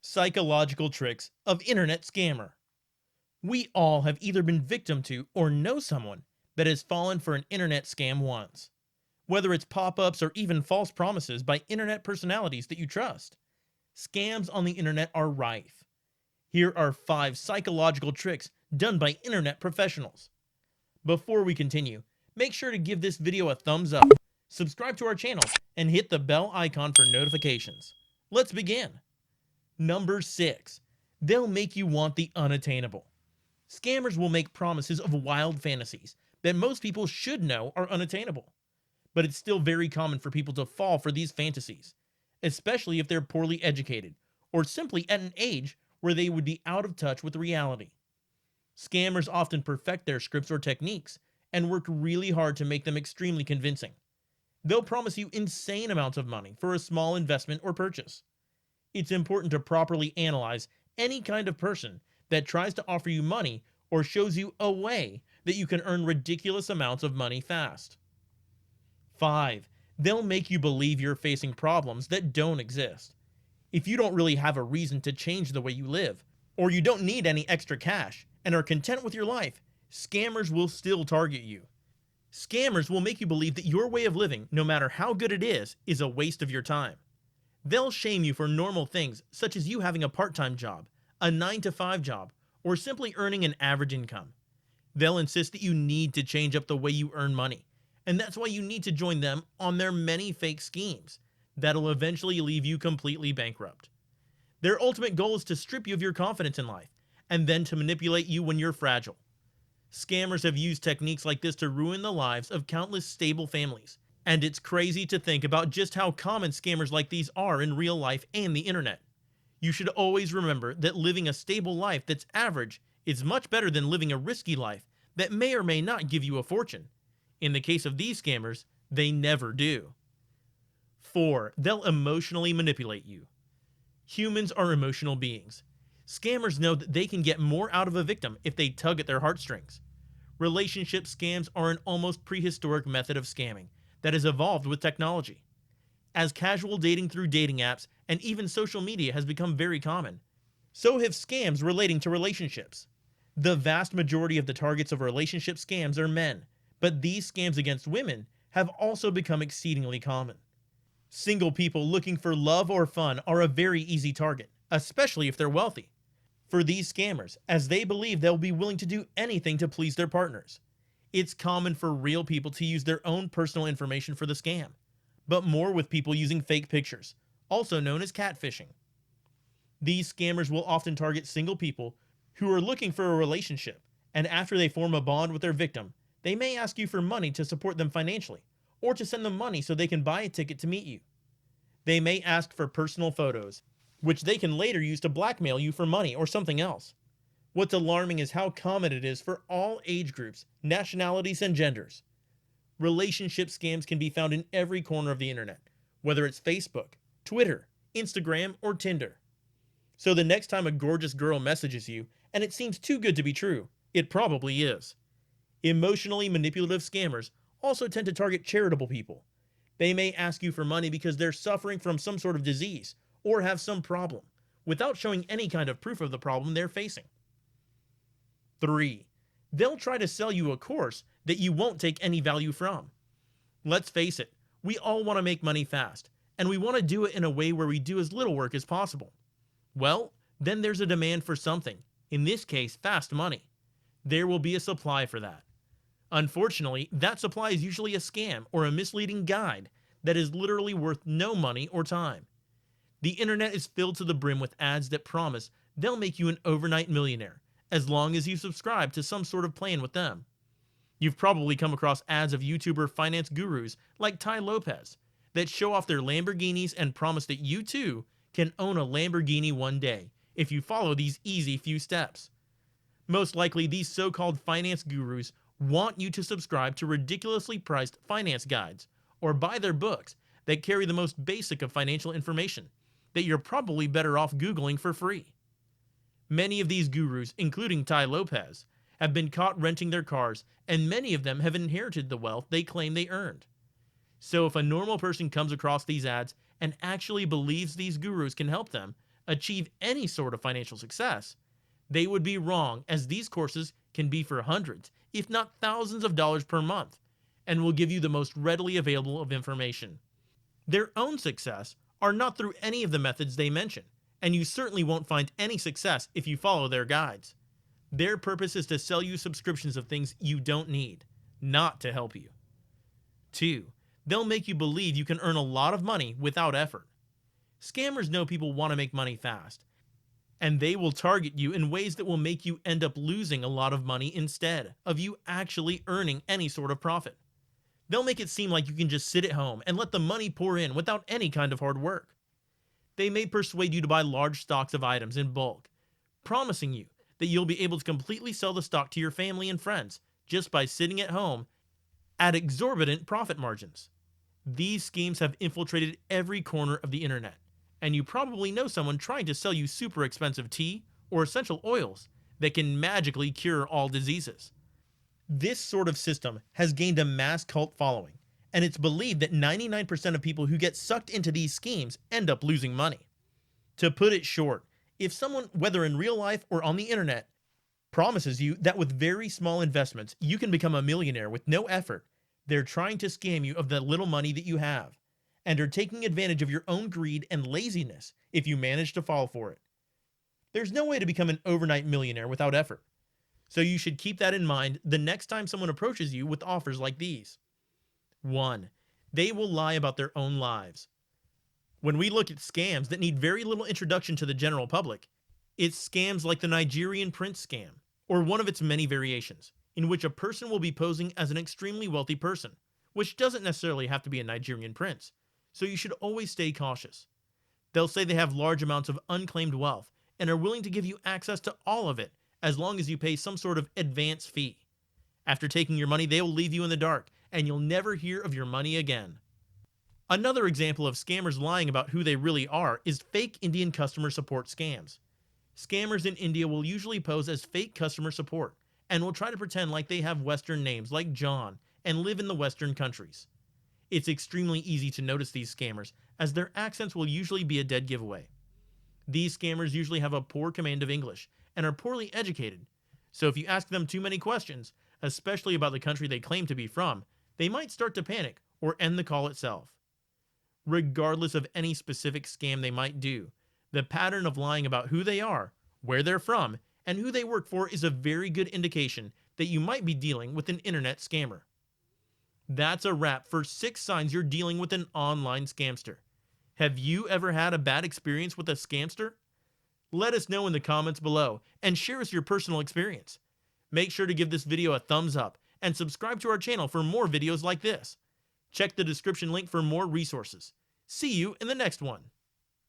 Psychological tricks of internet scammer. We all have either been victim to or know someone that has fallen for an internet scam once. Whether it's pop-ups or even false promises by internet personalities that you trust, scams on the internet are rife. Here are 5 psychological tricks done by internet professionals. Before we continue, make sure to give this video a thumbs up, subscribe to our channel, and hit the bell icon for notifications. Let's begin. Number 6. They'll make you want the unattainable. Scammers will make promises of wild fantasies that most people should know are unattainable. But it's still very common for people to fall for these fantasies, especially if they're poorly educated or simply at an age where they would be out of touch with reality. Scammers often perfect their scripts or techniques and work really hard to make them extremely convincing. They'll promise you insane amounts of money for a small investment or purchase. It's important to properly analyze any kind of person that tries to offer you money or shows you a way that you can earn ridiculous amounts of money fast. 5. They'll make you believe you're facing problems that don't exist. If you don't really have a reason to change the way you live, or you don't need any extra cash and are content with your life, scammers will still target you. Scammers will make you believe that your way of living, no matter how good it is a waste of your time. They'll shame you for normal things such as you having a part-time job, a 9-to-5 job, or simply earning an average income. They'll insist that you need to change up the way you earn money, and that's why you need to join them on their many fake schemes that'll eventually leave you completely bankrupt. Their ultimate goal is to strip you of your confidence in life, and then to manipulate you when you're fragile. Scammers have used techniques like this to ruin the lives of countless stable families, and it's crazy to think about just how common scammers like these are in real life and the internet. You should always remember that living a stable life that's average is much better than living a risky life that may or may not give you a fortune. In the case of these scammers, they never do. 4. They'll emotionally manipulate you. Humans are emotional beings. Scammers know that they can get more out of a victim if they tug at their heartstrings. Relationship scams are an almost prehistoric method of scamming that has evolved with technology. As casual dating through dating apps and even social media has become very common, so have scams relating to relationships. The vast majority of the targets of relationship scams are men, but these scams against women have also become exceedingly common. Single people looking for love or fun are a very easy target, especially if they're wealthy, for these scammers, as they believe they'll be willing to do anything to please their partners. It's common for real people to use their own personal information for the scam, but more with people using fake pictures, also known as catfishing. These scammers will often target single people who are looking for a relationship, and after they form a bond with their victim, they may ask you for money to support them financially, or to send them money so they can buy a ticket to meet you. They may ask for personal photos, which they can later use to blackmail you for money or something else. What's alarming is how common it is for all age groups, nationalities, and genders. Relationship scams can be found in every corner of the internet, whether it's Facebook, Twitter, Instagram, or Tinder. So the next time a gorgeous girl messages you, and it seems too good to be true, it probably is. Emotionally manipulative scammers also tend to target charitable people. They may ask you for money because they're suffering from some sort of disease or have some problem, without showing any kind of proof of the problem they're facing. 3. They'll try to sell you a course that you won't take any value from. Let's face it, we all want to make money fast, and we want to do it in a way where we do as little work as possible. Well, then there's a demand for something, in this case fast money. There will be a supply for that. Unfortunately, that supply is usually a scam or a misleading guide that is literally worth no money or time. The internet is filled to the brim with ads that promise they'll make you an overnight millionaire as long as you subscribe to some sort of plan with them. You've probably come across ads of YouTuber finance gurus like Tai Lopez that show off their Lamborghinis and promise that you too can own a Lamborghini one day if you follow these easy few steps. Most likely, these so-called finance gurus want you to subscribe to ridiculously priced finance guides or buy their books that carry the most basic of financial information that you're probably better off Googling for free. Many of these gurus, including Tai Lopez, have been caught renting their cars, and many of them have inherited the wealth they claim they earned. So if a normal person comes across these ads and actually believes these gurus can help them, achieve any sort of financial success, they would be wrong, as these courses can be for hundreds, if not thousands of dollars per month, and will give you the most readily available of information. Their own success are not through any of the methods they mention, and you certainly won't find any success if you follow their guides. Their purpose is to sell you subscriptions of things you don't need, not to help you. 2. They'll make you believe you can earn a lot of money without effort. Scammers know people want to make money fast, and they will target you in ways that will make you end up losing a lot of money instead of you actually earning any sort of profit. They'll make it seem like you can just sit at home and let the money pour in without any kind of hard work. They may persuade you to buy large stocks of items in bulk, promising you that you'll be able to completely sell the stock to your family and friends just by sitting at home at exorbitant profit margins. These schemes have infiltrated every corner of the internet, and you probably know someone trying to sell you super expensive tea or essential oils that can magically cure all diseases. This sort of system has gained a mass cult following, and it's believed that 99% of people who get sucked into these schemes end up losing money. To put it short, if someone, whether in real life or on the internet, promises you that with very small investments you can become a millionaire with no effort, they're trying to scam you of the little money that you have, and are taking advantage of your own greed and laziness if you manage to fall for it. There's no way to become an overnight millionaire without effort, so you should keep that in mind the next time someone approaches you with offers like these. 1. They will lie about their own lives. When we look at scams that need very little introduction to the general public, it's scams like the Nigerian prince scam, or one of its many variations, in which a person will be posing as an extremely wealthy person, which doesn't necessarily have to be a Nigerian prince, so you should always stay cautious. They'll say they have large amounts of unclaimed wealth and are willing to give you access to all of it as long as you pay some sort of advance fee. After taking your money, they will leave you in the dark, and you'll never hear of your money again. Another example of scammers lying about who they really are is fake Indian customer support scams. Scammers in India will usually pose as fake customer support and will try to pretend like they have Western names like John and live in the Western countries. It's extremely easy to notice these scammers, as their accents will usually be a dead giveaway. These scammers usually have a poor command of English and are poorly educated, so if you ask them too many questions, especially about the country they claim to be from, they might start to panic or end the call itself. Regardless of any specific scam they might do, the pattern of lying about who they are, where they're from, and who they work for is a very good indication that you might be dealing with an internet scammer. That's a wrap for 6 signs you're dealing with an online scamster. Have you ever had a bad experience with a scamster? Let us know in the comments below and share us your personal experience. Make sure to give this video a thumbs up and subscribe to our channel for more videos like this. Check the description link for more resources. See you in the next one.